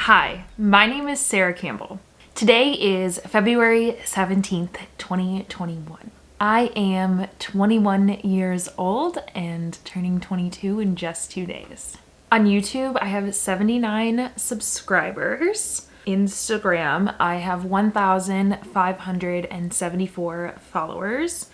Hi, my name is Sara Campbell. Today is February 17th, 2021. I am 21 years old and turning 22 in just 2 days. On YouTube, I have 79 subscribers. Instagram, I have 1,574 followers.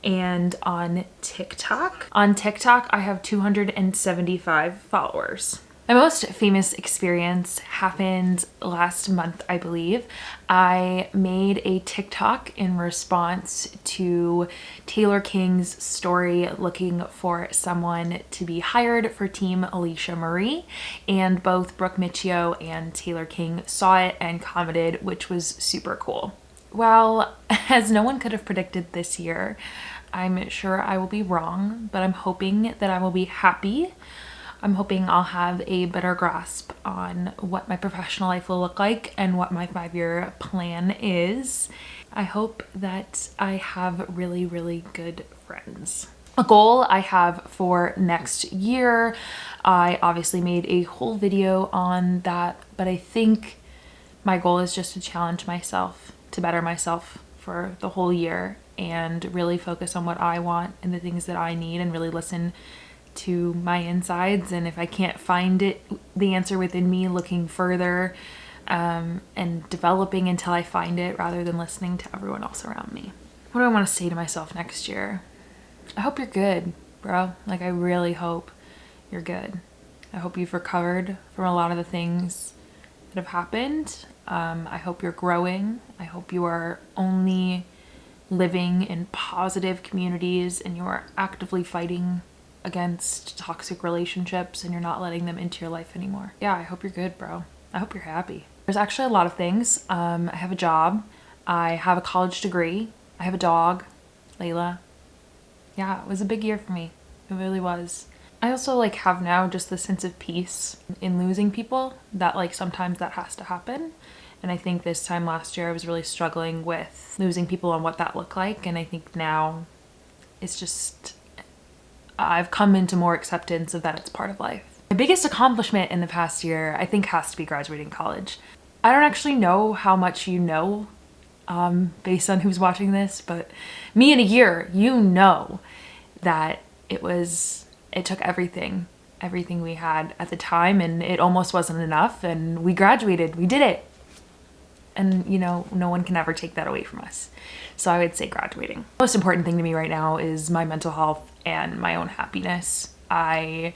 And on TikTok, I have 275 followers. My most famous experience happened last month, I believe. I made a TikTok in response to Taylor King's story looking for someone to be hired for Team Alicia Marie, and both Brooke Miccio and Taylor King saw it and commented, which was super cool. Well, as no one could have predicted this year, I'm sure I will be wrong, but I'm hoping that I will be happy. I'm hoping I'll have a better grasp on what my professional life will look like and what my 5-year plan is. I hope that I have really, really good friends. A goal I have for next year, I obviously made a whole video on that, but I think my goal is just to challenge myself, to better myself for the whole year and really focus on what I want and the things that I need and really listen to my insides. And if I can't find it, the answer within me, looking further and developing until I find it rather than listening to everyone else around me. What do I want to say to myself next year? I hope you're good, bro. Like, I really hope you're good. I hope you've recovered from a lot of the things that have happened. I hope you're growing. I hope you are only living in positive communities and you are actively fighting against toxic relationships and you're not letting them into your life anymore. Yeah, I hope you're good, bro. I hope you're happy. There's actually a lot of things. I have a job. I have a college degree. I have a dog, Layla. Yeah, it was a big year for me. It really was. I also have now just the sense of peace in losing people that sometimes that has to happen. And I think this time last year I was really struggling with losing people and what that looked like. And I think now it's just, I've come into more acceptance of that it's part of life. My biggest accomplishment in the past year, I think, has to be graduating college. I don't actually know how much you know based on who's watching this, but me in a year, you know that it took everything we had at the time, and it almost wasn't enough, and we graduated, we did it. And no one can ever take that away from us. So I would say graduating. The most important thing to me right now is my mental health and my own happiness. I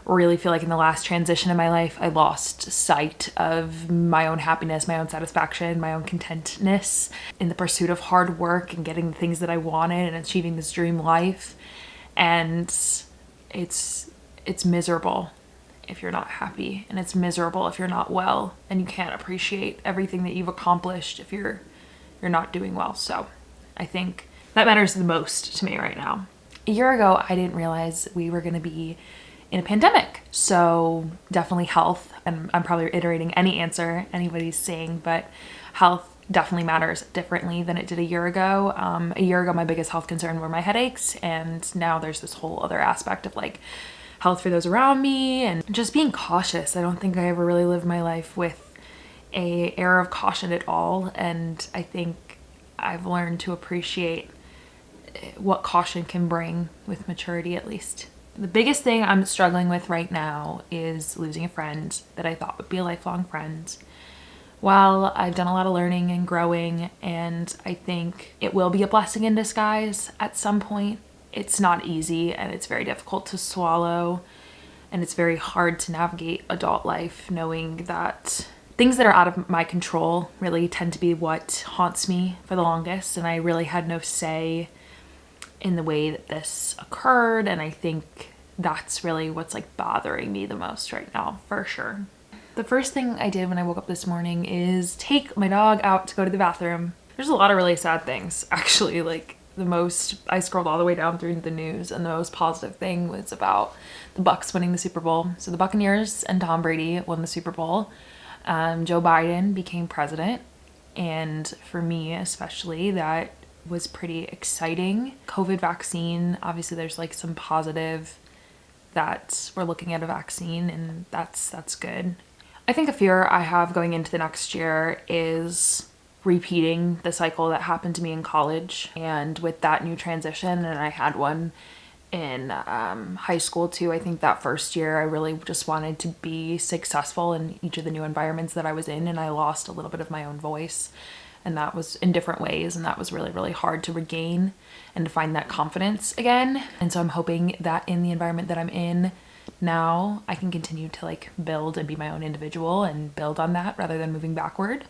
really feel like in the last transition of my life, I lost sight of my own happiness, my own satisfaction, my own contentness in the pursuit of hard work and getting the things that I wanted and achieving this dream life. And it's miserable if you're not happy, and it's miserable if you're not well, and you can't appreciate everything that you've accomplished if you're not doing well. So I think that matters the most to me right now. A year ago, I didn't realize we were going to be in a pandemic. So definitely health, and I'm probably reiterating any answer anybody's saying, but health definitely matters differently than it did a year ago. A year ago, my biggest health concern were my headaches, and now there's this whole other aspect of health for those around me and just being cautious. I don't think I ever really lived my life with an air of caution at all, and I think I've learned to appreciate what caution can bring with maturity, at least. The biggest thing I'm struggling with right now is losing a friend that I thought would be a lifelong friend. While I've done a lot of learning and growing, and I think it will be a blessing in disguise at some point, it's not easy and it's very difficult to swallow, and it's very hard to navigate adult life knowing that things that are out of my control really tend to be what haunts me for the longest, and I really had no say in the way that this occurred, and I think that's really what's bothering me the most right now, for sure. The first thing I did when I woke up this morning is take my dog out to go to the bathroom. There's a lot of really sad things, actually. I scrolled all the way down through the news, and the most positive thing was about the Bucs winning the Super Bowl. So the Buccaneers and Tom Brady won the Super Bowl. Joe Biden became president, and for me especially, that was pretty exciting. COVID vaccine, obviously there's some positive that we're looking at a vaccine, and that's good. I think a fear I have going into the next year is repeating the cycle that happened to me in college, and with that new transition, and I had one in high school too. I think that first year I really just wanted to be successful in each of the new environments that I was in, and I lost a little bit of my own voice, and that was in different ways, and that was really, really hard to regain and to find that confidence again. And so I'm hoping that in the environment that I'm in now, I can continue to like build and be my own individual and build on that rather than moving backward.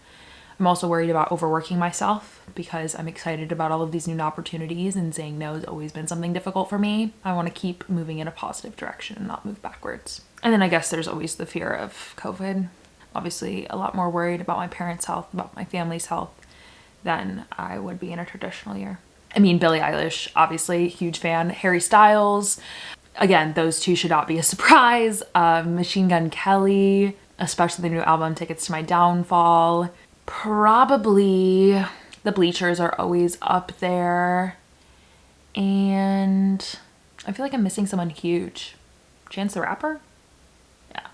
I'm also worried about overworking myself because I'm excited about all of these new opportunities, and saying no has always been something difficult for me. I want to keep moving in a positive direction and not move backwards. And then I guess there's always the fear of COVID. Obviously a lot more worried about my parents' health, about my family's health than I would be in a traditional year. I mean, Billie Eilish, obviously, huge fan. Harry Styles, again, those two should not be a surprise. Machine Gun Kelly, especially the new album, Tickets to My Downfall. Probably the Bleachers are always up there. And I feel like I'm missing someone huge. Chance the Rapper? Yeah,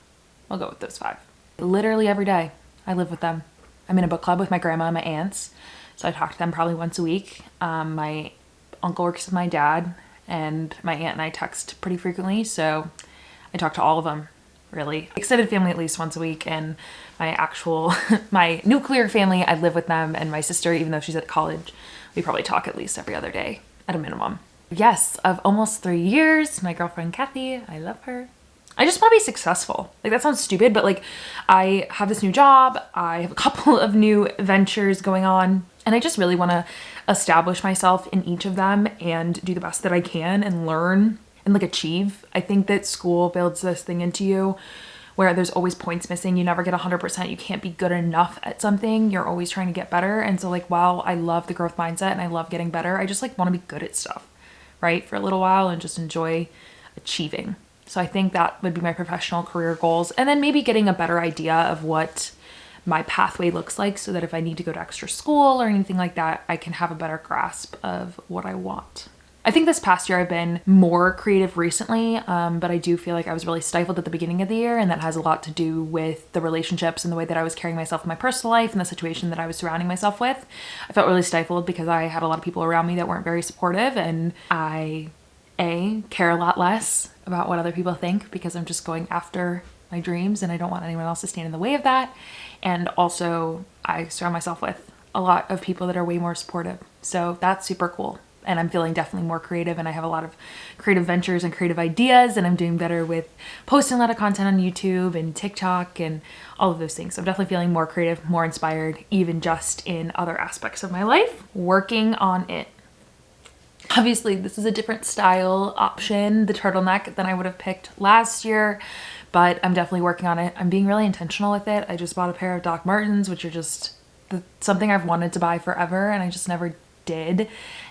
I'll go with those 5. Literally every day, I live with them. I'm in a book club with my grandma and my aunts, so I talk to them probably once a week. My uncle works with my dad, and my aunt and I text pretty frequently, so I talk to all of them, really. Extended family at least once a week, and my actual, my nuclear family, I live with them, and my sister, even though she's at college, we probably talk at least every other day, at a minimum. Yes, of almost 3 years, my girlfriend Kathy, I love her. I just want to be successful. Like, that sounds stupid, but like, I have this new job, I have a couple of new ventures going on, and I just really want to establish myself in each of them and do the best that I can and learn and like achieve. I think that school builds this thing into you where there's always points missing. You never get 100%. You can't be good enough at something. You're always trying to get better. And so like, while I love the growth mindset and I love getting better, I just like want to be good at stuff, right? For a little while and just enjoy achieving. So I think that would be my professional career goals. And then maybe getting a better idea of what my pathway looks like, so that if I need to go to extra school or anything like that, I can have a better grasp of what I want. I think this past year I've been more creative recently, but I do feel like I was really stifled at the beginning of the year, and that has a lot to do with the relationships and the way that I was carrying myself in my personal life and the situation that I was surrounding myself with. I felt really stifled because I had a lot of people around me that weren't very supportive, and I care a lot less about what other people think because I'm just going after my dreams and I don't want anyone else to stand in the way of that. And also I surround myself with a lot of people that are way more supportive. So that's super cool. And I'm feeling definitely more creative, and I have a lot of creative ventures and creative ideas, and I'm doing better with posting a lot of content on YouTube and TikTok and all of those things. So I'm definitely feeling more creative, more inspired, even just in other aspects of my life, working on it. Obviously, this is a different style option, the turtleneck, than I would have picked last year, but I'm definitely working on it. I'm being really intentional with it. I just bought a pair of Doc Martens, which are just something I've wanted to buy forever, and I just never did.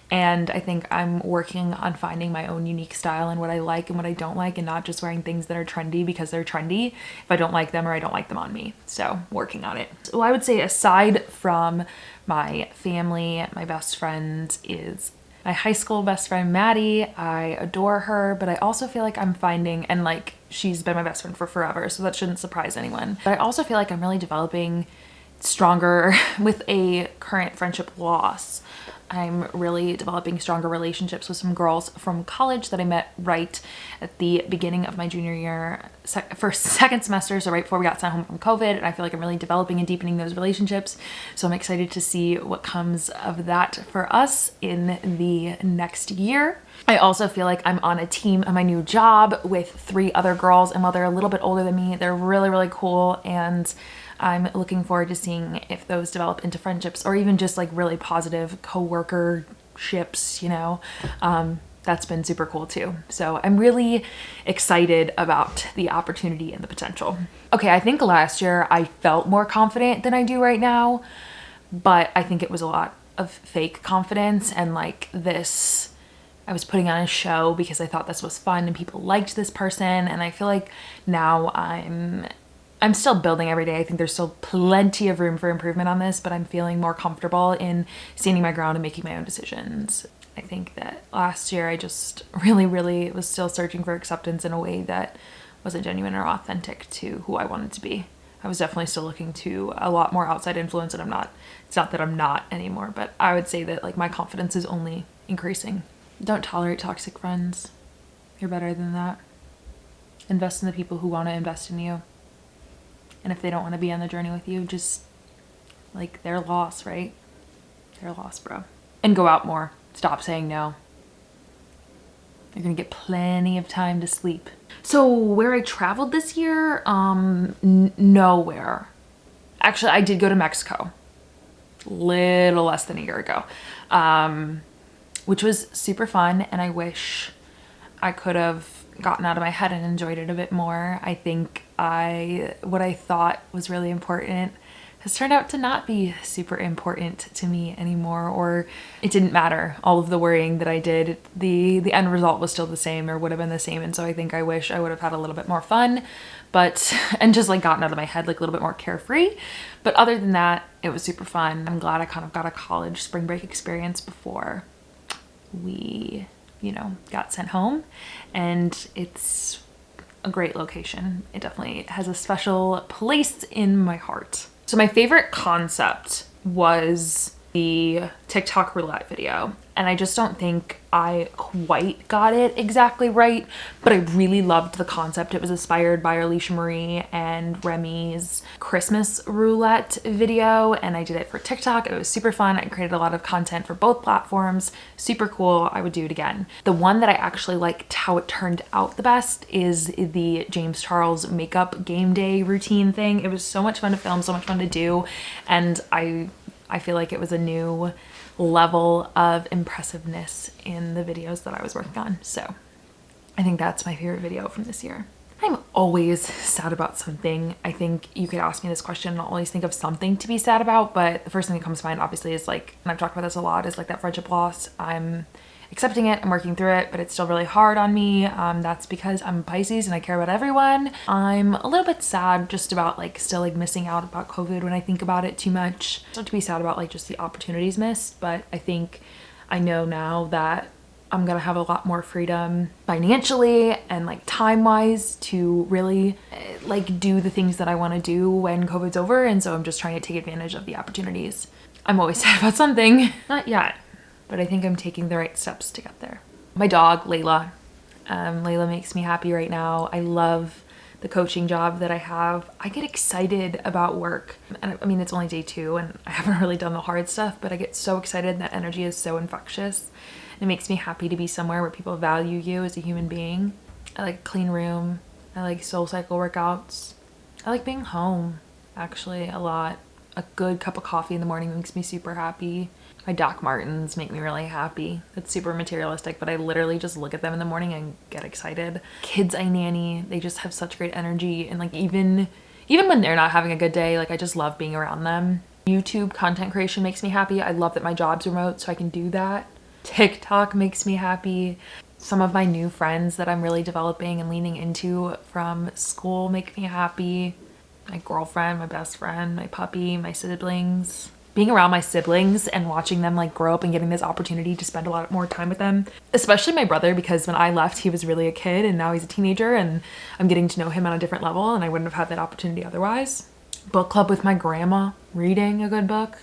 And I think I'm working on finding my own unique style and what I like and what I don't like, and not just wearing things that are trendy because they're trendy if I don't like them or I don't like them on me. So working on it. So I would say, aside from my family, my best friends is my high school best friend, Maddie. I adore her, but I also feel like I'm finding, and like, she's been my best friend for forever, so that shouldn't surprise anyone. But I also feel like I'm really developing stronger with a current friendship loss. I'm really developing stronger relationships with some girls from college that I met right at the beginning of my junior year, second semester, so right before we got sent home from COVID, and I feel like I'm really developing and deepening those relationships. So I'm excited to see what comes of that for us in the next year. I also feel like I'm on a team at my new job with 3 other girls, and while they're a little bit older than me, they're really, really cool, and I'm looking forward to seeing if those develop into friendships or even just like really positive co-workerships, you know. That's been super cool too. So I'm really excited about the opportunity and the potential. Okay, I think last year I felt more confident than I do right now, but I think it was a lot of fake confidence and like this, I was putting on a show because I thought this was fun and people liked this person, and I feel like now I'm still building every day. I think there's still plenty of room for improvement on this, but I'm feeling more comfortable in standing my ground and making my own decisions. I think that last year I just really was still searching for acceptance in a way that wasn't genuine or authentic to who I wanted to be. I was definitely still looking to a lot more outside influence, and it's not that I'm not anymore, but I would say that like my confidence is only increasing. Don't tolerate toxic friends. You're better than that. Invest in the people who want to invest in you. And if they don't want to be on the journey with you, just like their loss, right? Their loss, bro. And go out more. Stop saying no. You're gonna get plenty of time to sleep. So where I traveled this year, nowhere. Actually, I did go to Mexico, little less than a year ago, which was super fun. And I wish I could have gotten out of my head and enjoyed it a bit more. I think what I thought was really important has turned out to not be super important to me anymore, or it didn't matter. All of the worrying that I did, the end result was still the same, or would have been the same. And so I think I wish I would have had a little bit more fun, and just like gotten out of my head, like a little bit more carefree. But other than that, it was super fun. I'm glad I kind of got a college spring break experience before we, got sent home, and it's a great location. It definitely has a special place in my heart. So my favorite concept was the TikTok roulette video, and I just don't think I quite got it exactly right, but I really loved the concept. It was inspired by Alicia Marie and Remy's Christmas roulette video, and I did it for TikTok. It was super fun. I created a lot of content for both platforms. Super cool. I would do it again. The one that I actually liked how it turned out the best is the James Charles makeup game day routine thing. It was so much fun to film, so much fun to do, and I feel like it was a new level of impressiveness in the videos that I was working on. So I think that's my favorite video from this year. I'm always sad about something. I think you could ask me this question and I'll always think of something to be sad about, but the first thing that comes to mind obviously is like, and I've talked about this a lot, is like that friendship loss. I'm accepting it, I'm working through it, but it's still really hard on me. That's because I'm Pisces and I care about everyone. I'm a little bit sad just about like still like missing out about COVID when I think about it too much. Not to be sad about like just the opportunities missed, but I think I know now that I'm gonna have a lot more freedom financially and like time-wise to really like do the things that I want to do when COVID's over, and so I'm just trying to take advantage of the opportunities. I'm always sad about something. Not yet, but I think I'm taking the right steps to get there. My dog, Layla. Layla makes me happy right now. I love the coaching job that I have. I get excited about work. And I mean, it's only day 2 and I haven't really done the hard stuff, but I get so excited. That energy is so infectious. It makes me happy to be somewhere where people value you as a human being. I like a clean room. I like soul cycle workouts. I like being home, actually, a lot. A good cup of coffee in the morning makes me super happy. My Doc Martens make me really happy. It's super materialistic, but I literally just look at them in the morning and get excited. Kids I nanny, they just have such great energy, and like even when they're not having a good day, like I just love being around them. YouTube content creation makes me happy. I love that my job's remote so I can do that. TikTok makes me happy. Some of my new friends that I'm really developing and leaning into from school make me happy. My girlfriend, my best friend, my puppy, my siblings. Being around my siblings and watching them like grow up and getting this opportunity to spend a lot more time with them, especially my brother, because when I left he was really a kid and now he's a teenager, and I'm getting to know him on a different level, and I wouldn't have had that opportunity otherwise. Book club with my grandma, reading a good book.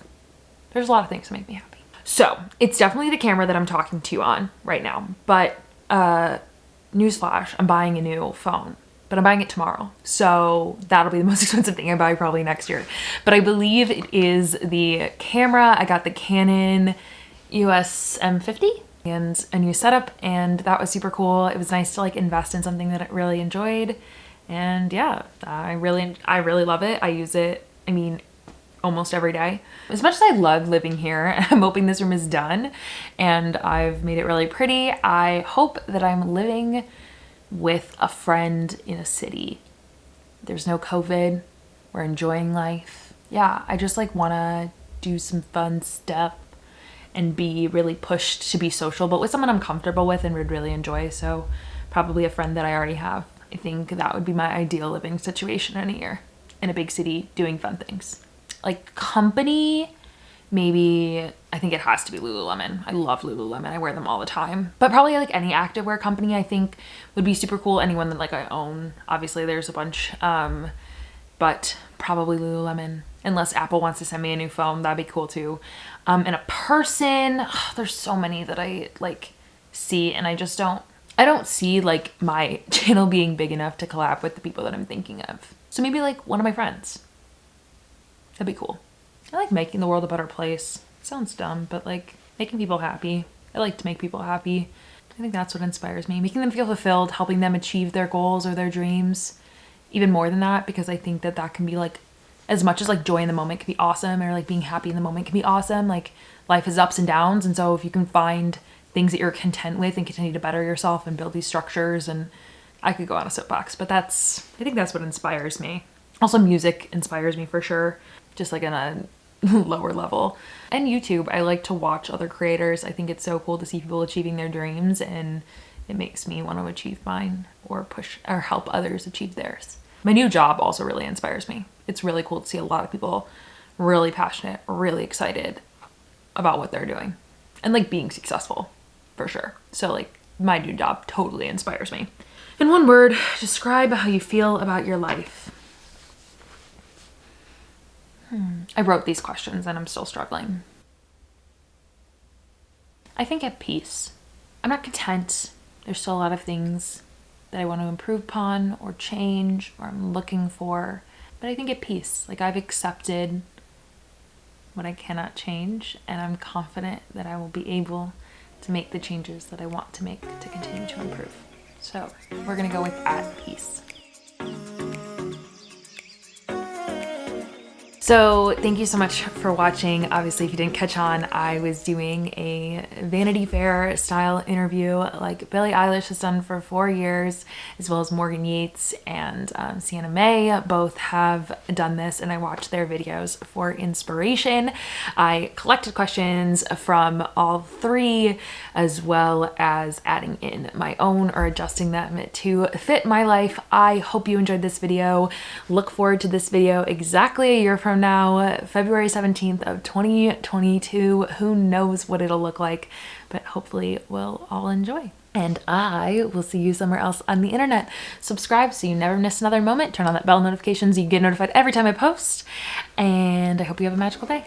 There's a lot of things that make me happy. So it's definitely the camera that I'm talking to you on right now, but newsflash, I'm buying a new phone. But I'm buying it tomorrow. So that'll be the most expensive thing I buy probably next year. But I believe it is the camera. I got the Canon EOS M50 and a new setup, and that was super cool. It was nice to like invest in something that I really enjoyed. And yeah, I really love it. I use it, I mean, almost every day. As much as I love living here, I'm hoping this room is done and I've made it really pretty. I hope that I'm living with a friend in a city. There's no COVID. We're enjoying life. Yeah, I just like want to do some fun stuff and be really pushed to be social, but with someone I'm comfortable with and would really enjoy. So probably a friend that I already have. I think that would be my ideal living situation in a year, in a big city doing fun things. Like company, maybe, I think it has to be Lululemon. I love Lululemon. I wear them all the time. But probably like any activewear company I think would be super cool. Anyone that like I own. Obviously there's a bunch. but probably Lululemon. Unless Apple wants to send me a new phone, that'd be cool too. And a person, there's so many that I like see, and I don't see like my channel being big enough to collab with the people that I'm thinking of. So maybe like one of my friends. That'd be cool. I like making the world a better place. Sounds dumb, but like making people happy. I like to make people happy. I think that's what inspires me. Making them feel fulfilled, helping them achieve their goals or their dreams. Even more than that, because I think that that can be like, as much as like joy in the moment can be awesome, or like being happy in the moment can be awesome, like life has ups and downs. And so if you can find things that you're content with and continue to better yourself and build these structures, and I could go on a soapbox, but I think that's what inspires me. Also music inspires me for sure, just like on a lower level. And YouTube, I like to watch other creators. I think it's so cool to see people achieving their dreams, and it makes me want to achieve mine or push or help others achieve theirs. My new job also really inspires me. It's really cool to see a lot of people really passionate, really excited about what they're doing and like being successful for sure. So like my new job totally inspires me. In one word, describe how you feel about your life. I wrote these questions and I'm still struggling. I think at peace. I'm not content. There's still a lot of things that I want to improve upon or change or I'm looking for, but I think at peace. Like I've accepted what I cannot change, and I'm confident that I will be able to make the changes that I want to make to continue to improve. So we're gonna go with at peace. So thank you so much for watching. Obviously, if you didn't catch on, I was doing a Vanity Fair style interview like Billie Eilish has done for 4 years, as well as Morgan Yates and Sienna both have done this, and I watched their videos for inspiration. I collected questions from all three, as well as adding in my own or adjusting them to fit my life. I hope you enjoyed this video. Look forward to this video exactly a year from now, February 17th of 2022. Who knows what it'll look like, but hopefully we'll all enjoy. And I will see you somewhere else on the internet. Subscribe so you never miss another moment. Turn on that bell notification so you get notified every time I post. And I hope you have a magical day.